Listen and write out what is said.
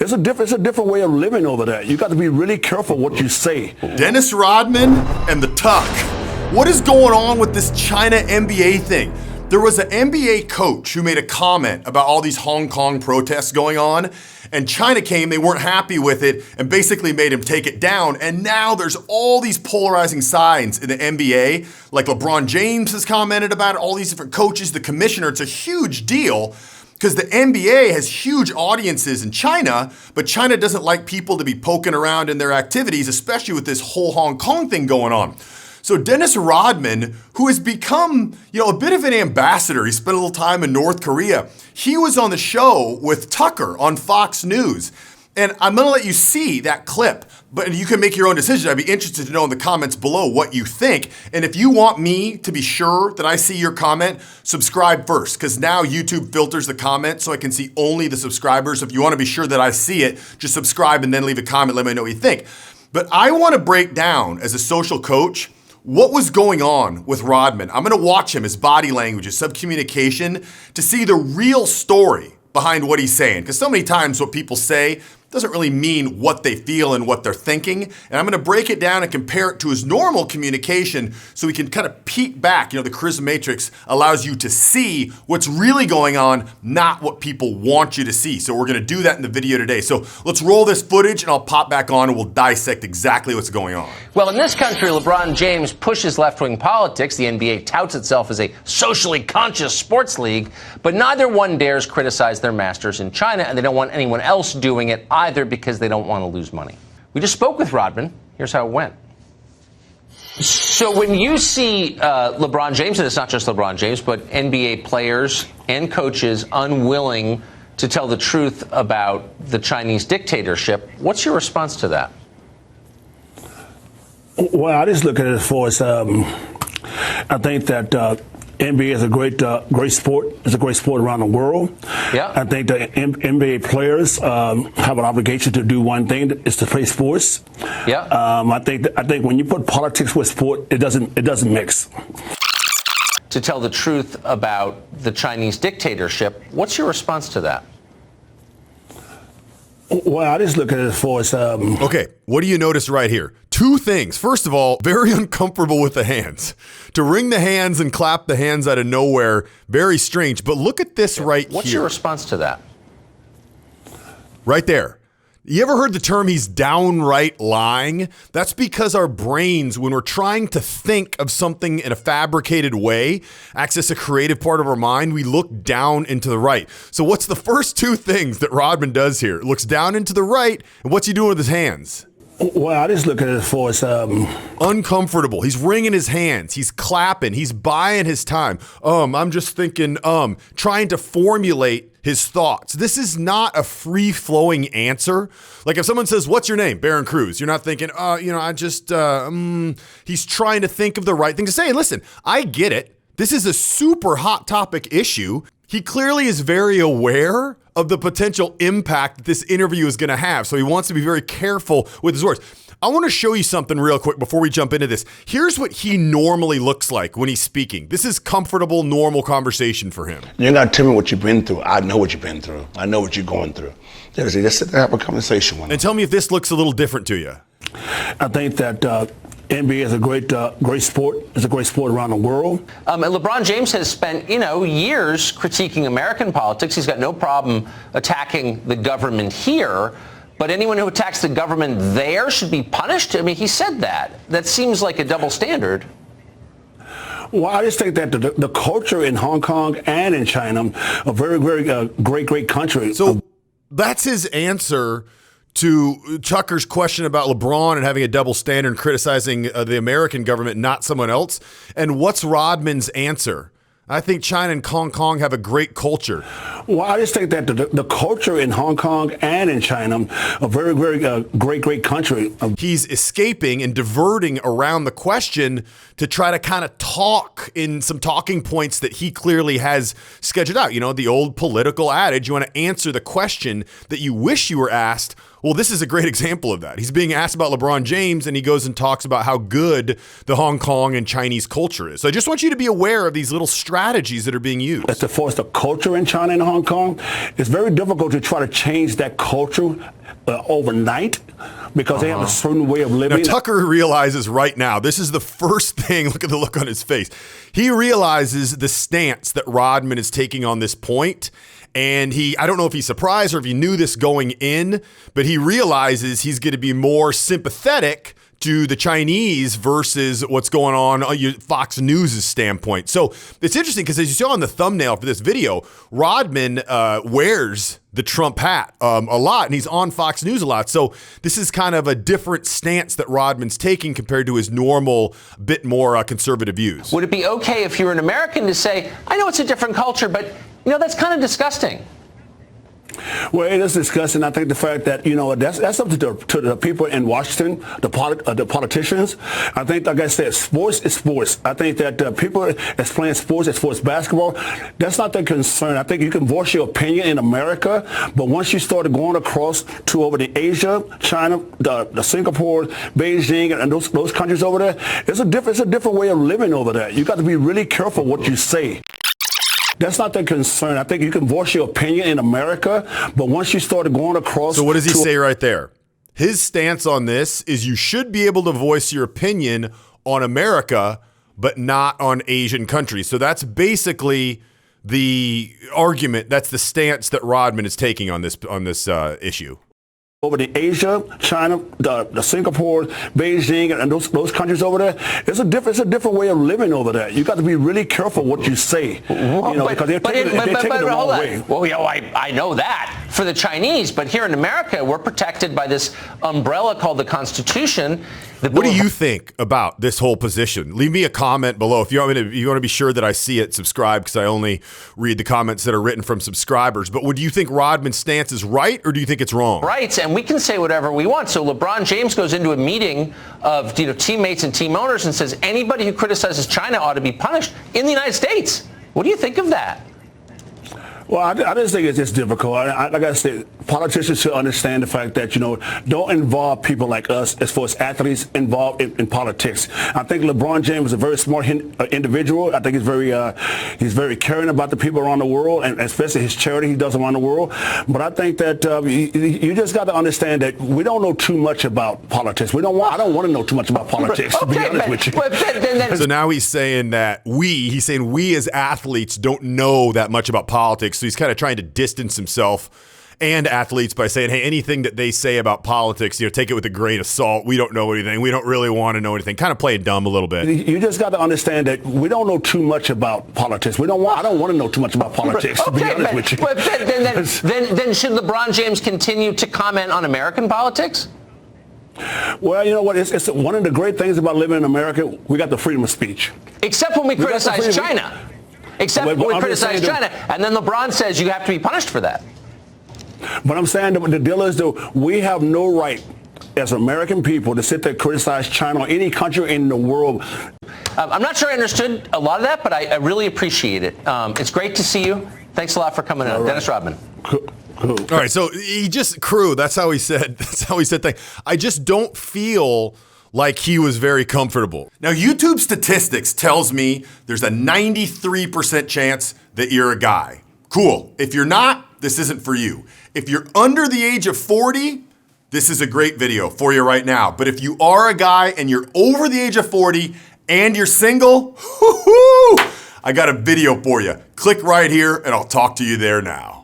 It's a different way of living over there. You got to be really careful what you say. Dennis Rodman and the Tuck. What is going on with this China NBA thing? There was an NBA coach who made a comment about all these Hong Kong protests going on, and China came, they weren't happy with it, and basically made him take it down. And now there's all these polarizing signs in the NBA, like LeBron James has commented about it, all these different coaches, the commissioner. It's a huge deal because the NBA has huge audiences in China, but China doesn't like people to be poking around in their activities, especially with this whole Hong Kong thing going on. So Dennis Rodman, who has become, a bit of an ambassador, he spent a little time in North Korea. He was on the show with Tucker on Fox News. And I'm gonna let you see that clip, but you can make your own decision. I'd be interested to know in the comments below what you think. And if you want me to be sure that I see your comment, subscribe first, because now YouTube filters the comment so I can see only the subscribers. If you wanna be sure that I see it, just subscribe and then leave a comment, let me know what you think. But I wanna break down, as a social coach, what was going on with Rodman. I'm gonna watch him, his body language, his subcommunication, to see the real story behind what he's saying. Because so many times what people say doesn't really mean what they feel and what they're thinking. And I'm gonna break it down and compare it to his normal communication so we can kind of peek back. The Charisma Matrix allows you to see what's really going on, not what people want you to see. So we're gonna do that in the video today. So let's roll this footage and I'll pop back on and we'll dissect exactly what's going on. Well, in this country, LeBron James pushes left-wing politics. The NBA touts itself as a socially conscious sports league, but neither one dares criticize their masters in China, and they don't want anyone else doing it either because they don't want to lose money. We just spoke with Rodman. Here's how it went. So when you see LeBron James, and it's not just LeBron James, but NBA players and coaches unwilling to tell the truth about the Chinese dictatorship, what's your response to that? Well, I just look at it as far as I think that NBA is a great sport. It's a great sport around the world. Yeah. I think the NBA players have an obligation to do one thing, is to play sports. Yeah. I think when you put politics with sport, it doesn't mix. To tell the truth about the Chinese dictatorship, what's your response to that? Well, I just look at it as far as Okay, what do you notice right here? Two things. First of all, very uncomfortable with the hands. To wring the hands and clap the hands out of nowhere, very strange. But look at this right here. What's your response to that? Right there. You ever heard the term he's downright lying? That's because our brains, when we're trying to think of something in a fabricated way, access a creative part of our mind, we look down into the right. So what's the first two things that Rodman does here? Looks down into the right, and what's he doing with his hands? Well, I just look at it as far as uncomfortable. He's wringing his hands. He's clapping. He's buying his time. I'm just thinking, trying to formulate his thoughts. This is not a free-flowing answer. Like if someone says, "What's your name?" Barron Cruz. You're not thinking, he's trying to think of the right thing to say. And listen, I get it. This is a super hot topic issue. He clearly is very aware of the potential impact that this interview is going to have. So he wants to be very careful with his words. I want to show you something real quick before we jump into this. Here's what he normally looks like when he's speaking. This is comfortable, normal conversation for him. You got to tell me what you've been through. I know what you've been through. I know what you're going through. Just sit there and have a conversation with him. And tell me if this looks a little different to you. I think that NBA is a great sport. It's a great sport around the world. And LeBron James has spent, years critiquing American politics. He's got no problem attacking the government here. But anyone who attacks the government there should be punished? I mean, he said that. That seems like a double standard. Well, I just think that the culture in Hong Kong and in China, a very, very great country. So that's his answer to Tucker's question about LeBron and having a double standard and criticizing the American government, not someone else. And what's Rodman's answer? I think China and Hong Kong have a great culture. Well, I just think that the culture in Hong Kong and in China, a very, very great country. He's escaping and diverting around the question to try to kind of talk in some talking points that he clearly has scheduled out. The old political adage, you want to answer the question that you wish you were asked Well, this is a great example of that. He's being asked about LeBron James, and he goes and talks about how good the Hong Kong and Chinese culture is. So I just want you to be aware of these little strategies that are being used. As to force the culture in China and Hong Kong, it's very difficult to try to change that culture overnight because they have a certain way of living. Now, Tucker realizes right now, this is the first thing, look at the look on his face. He realizes the stance that Rodman is taking on this point. And I don't know if he's surprised or if he knew this going in, but he realizes he's going to be more sympathetic to the Chinese versus what's going on Fox News' standpoint. So it's interesting because as you saw in the thumbnail for this video, Rodman wears the Trump hat a lot, and he's on Fox News a lot. So this is kind of a different stance that Rodman's taking compared to his normal, bit more conservative views. Would it be okay if you're an American to say, I know it's a different culture, but that's kind of disgusting? Well, it is disgusting. I think the fact that, that's up to the people in Washington, the politicians. I think, like I said, sports is sports. I think that people that's playing sports, as sports basketball, that's not their concern. I think you can voice your opinion in America, but once you start going across to over to Asia, China, the Singapore, Beijing, and those countries over there, it's a different way of living over there. You got to be really careful what you say. That's not their concern. I think you can voice your opinion in America, but once you start going across... So what does he say right there? His stance on this is you should be able to voice your opinion on America, but not on Asian countries. So that's basically the argument. That's the stance that Rodman is taking on this issue. Over to Asia, China, the Singapore, Beijing, and those countries over there, it's a different way of living over there. You got to be really careful what you say, because they're taking it the wrong way. Well, I know that for the Chinese, but here in America, we're protected by this umbrella called the Constitution. What do you think about this whole position? Leave me a comment below. If you want to be sure that I see it, subscribe, because I only read the comments that are written from subscribers. But do you think Rodman's stance is right, or do you think it's wrong? Right, and we can say whatever we want. So LeBron James goes into a meeting of teammates and team owners and says anybody who criticizes China ought to be punished in the United States. What do you think of that? Well, I just think it's just difficult. Like I said, politicians should understand the fact that, don't involve people like us as far as athletes involved in politics. I think LeBron James is a very smart individual. I think he's very caring about the people around the world, and especially his charity he does around the world. But I think that you just got to understand that we don't know too much about politics. I don't want to know too much about politics, to be honest with you. So now he's saying that we as athletes don't know that much about politics. So he's kind of trying to distance himself and athletes by saying, hey, anything that they say about politics, take it with a grain of salt. We don't know anything. We don't really want to know anything. Kind of playing dumb a little bit. You just got to understand that we don't know too much about politics. I don't want to know too much about politics, to be honest with you. But then should LeBron James continue to comment on American politics? Well, you know what? It's one of the great things about living in America. We got the freedom of speech. Except when we criticize China. Except when we criticize China, and then LeBron says you have to be punished for that. But I'm saying that the deal is, though, we have no right as American people to sit there and criticize China or any country in the world. I'm not sure I understood a lot of that, but I really appreciate it. It's great to see you. Thanks a lot for coming on. Right. Dennis Rodman. Cool. All right, so he just that's how he said things. I just don't feel like he was very comfortable. Now, YouTube statistics tells me there's a 93% chance that you're a guy. Cool. If you're not, this isn't for you. If you're under the age of 40, this is a great video for you right now. But if you are a guy and you're over the age of 40 and you're single, I got a video for you. Click right here and I'll talk to you there now.